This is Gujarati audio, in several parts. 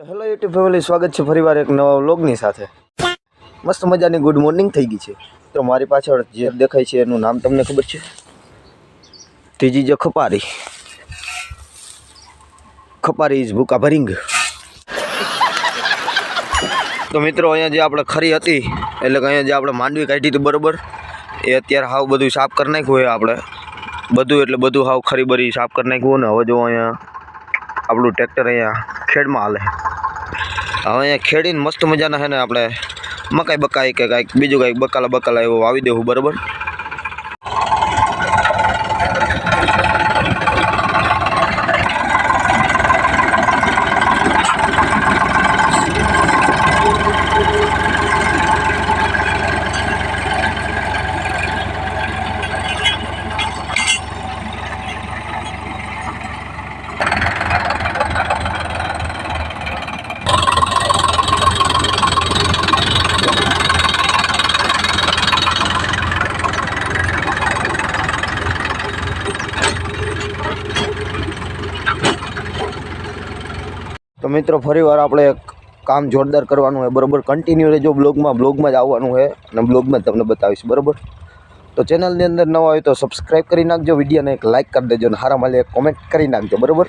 હેલો યુટ્યુબ ફેમિલી, સ્વાગત છે ફરીવાર એક નવા વ્લોગની સાથે। મસ્ત મજાની ગુડ મોર્નિંગ થઈ ગઈ છે। તો મારી પાછળ જે દેખાય છે એનું નામ તમને ખબર છે? ત્રીજી ખપારી। ખપારી ઇઝ ભૂકા ભરીંગ। તો મિત્રો, અહીંયા જે આપણે ખરી હતી એટલે કે અહીંયા જે આપણે માંડવી કાઢી હતી બરોબર, એ અત્યારે હાવ બધું સાફ કરી નાખ્યું હોય આપણે બધું, એટલે બધું હાવ ખરી બરી સાફ કરી નાખ્યું ને હવે જો અહીંયા આપણું ટ્રેક્ટર અહીંયા ખેડમાં હાલે। હવે અહીંયા ખેડીને મસ્ત મજાના છે ને આપણે મકાઈ બકાઈ કે કાંઈક બીજું કાંઈક બકાલા એવું વાવી દેવું બરાબર। તો મિત્રો, ફરીવાર આપણે કામ જોરદાર કરવાનું હોય બરાબર। કન્ટિન્યુ રહેજો બ્લોગમાં જ આવવાનું હોય અને બ્લોગમાં તમને બતાવીશ બરાબર। તો ચેનલની અંદર નવા હોય તો સબસ્ક્રાઈબ કરી નાખજો, વિડીયોને એક લાઇક કરી દેજો અને હારા માલે એક કોમેન્ટ કરી નાખજો બરાબર।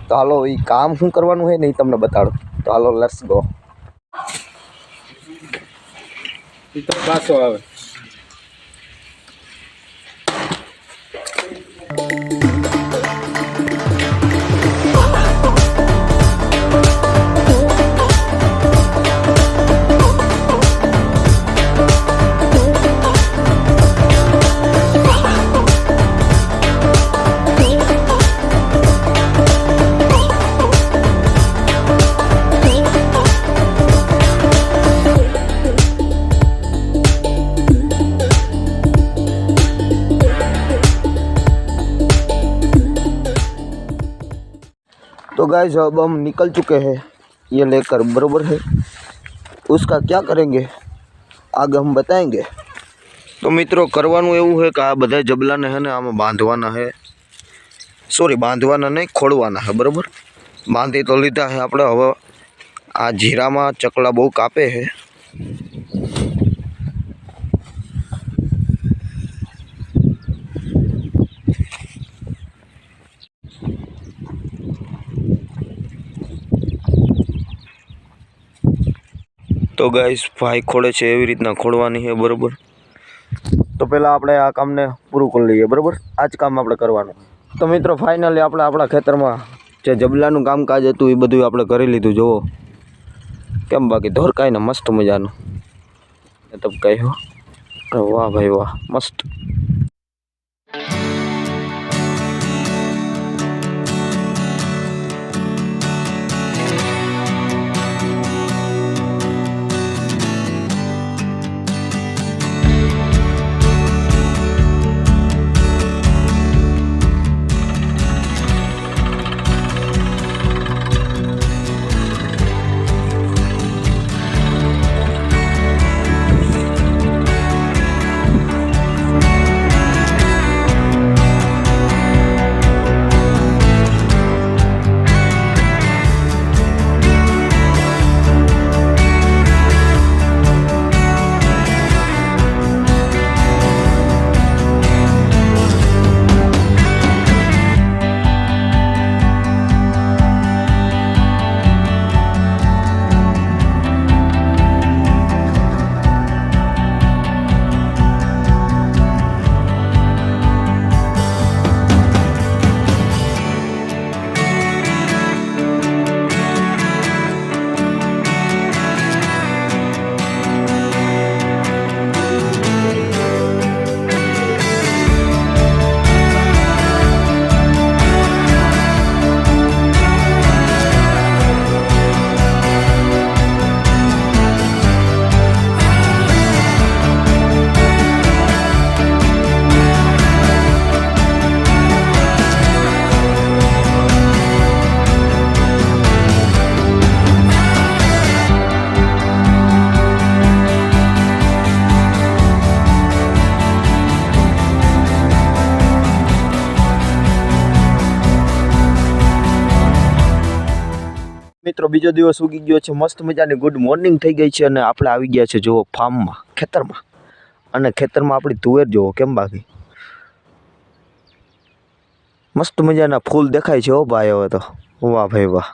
તો હાલો, એ કામ શું કરવાનું હોય ને એ તમને બતાડો। તો હાલો, લેટ્સ ગો। પાછો આવે तो गाइस, अब हम निकल चुके हैं ये लेकर बरोबर है। उसका क्या करेंगे आगे हम बताएंगे। तो मित्रों, करवानुं एवुं है कि आ बधा जबलाने है ने आमां बांधवाना है, सॉरी बांधवाना नहीं, खोड़वाना है बराबर। बांधी तो लीधा है आपणे। हवे आ जीरामां चकला बहु कापे है। तो गाइस, भाई खोड़े छे एवी रीतना खोड़वानी है बराबर। तो पहला आपणे आ कामने पूरुं करी लईए बराबर। आज काम आपणे करवानुं। तो मित्रों, फाइनली आपणे आपणा खेतरमां जे जबलानुं कामकाज हतुं ए बधुं आपणे करी लीधुं। जोवो केम बाकी धोरकाईने मस्त मजानुं तब कह्यो। वाह भाई वाह, मस्त। મિત્રો બીજો દિવસ ઉગી ગયો છે, મસ્ત મજાની ગુડ મોર્નિંગ થઈ ગઈ છે અને આપણે આવી ગયા છે જુઓ ફાર્મમાં, ખેતરમાં. અને ખેતરમાં આપણી તુવેર જુઓ કેમ બાકી મસ્ત મજાના ફૂલ દેખાય છે હો ભાઈ. હવે તો વાહ ભાઈ વાહ.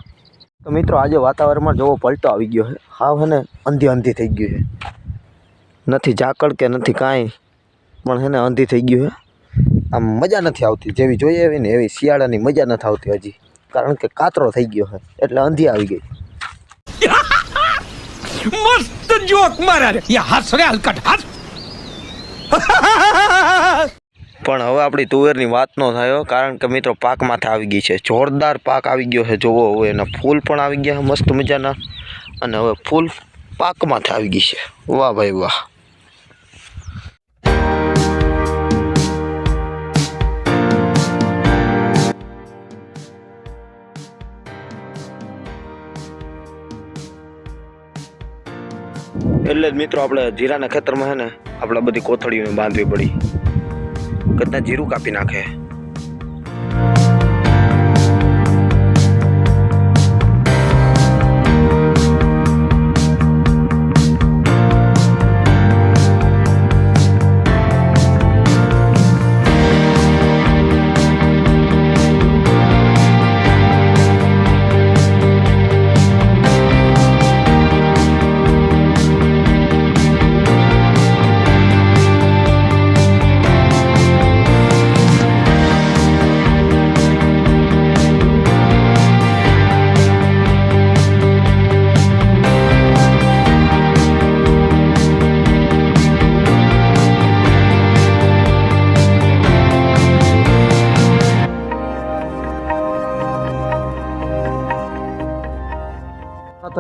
તો મિત્રો આજે વાતાવરણમાં જુઓ પલટો આવી ગયો છે, હાવ હે ને અંધી થઈ ગયું છે. નથી ઝાકળ કે નથી કાંઈ, પણ હે ને અંધી થઈ ગયું છે. આમ મજા નથી આવતી, જેવી જોઈએ એવી ને એવી શિયાળાની મજા નથી આવતી હજી, કારણ કે કાતરો થઈ ગયો છે એટલે અંધી આવી ગઈ. मस्त जोक मारा रे ये हंस रे हलकट हंस પણ હવે આપણી તુવેરની વાત ન થાય, કારણ કે મિત્રો પાક માથે આવી ગઈ છે, જોરદાર પાક આવી ગયો છે. જોવો હવે એના ફૂલ પણ આવી ગયા છે મસ્ત મજાના, અને હવે ફૂલ પાક માથે આવી ગઈ છે. વાહ ભાઈ વાહ. એટલે જ મિત્રો આપણે જીરાના ખેતરમાં છે ને આપણે બધી કોથળીઓને બાંધવી પડી, કદાચ જીરું કાપી નાખે.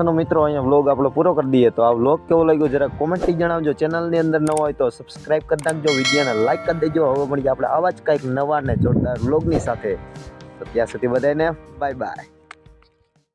તો મિત્રો અહીંયા વ્લોગ આપણો પૂરો કરી દઈએ. તો આ વ્લોગ કેવો લાગ્યો જરા કોમેન્ટથી જણાવજો. ચેનલની અંદર નવો હોય તો સબસ્ક્રાઇબ કરી નાખજો, વિડીયોને લાઈક કરી દેજો. હવે મળીએ આપણે આવા જ કંઈક નવા ને જોરદાર વ્લોગની સાથે. તો ત્યાં સુધી બધાને બાય બાય.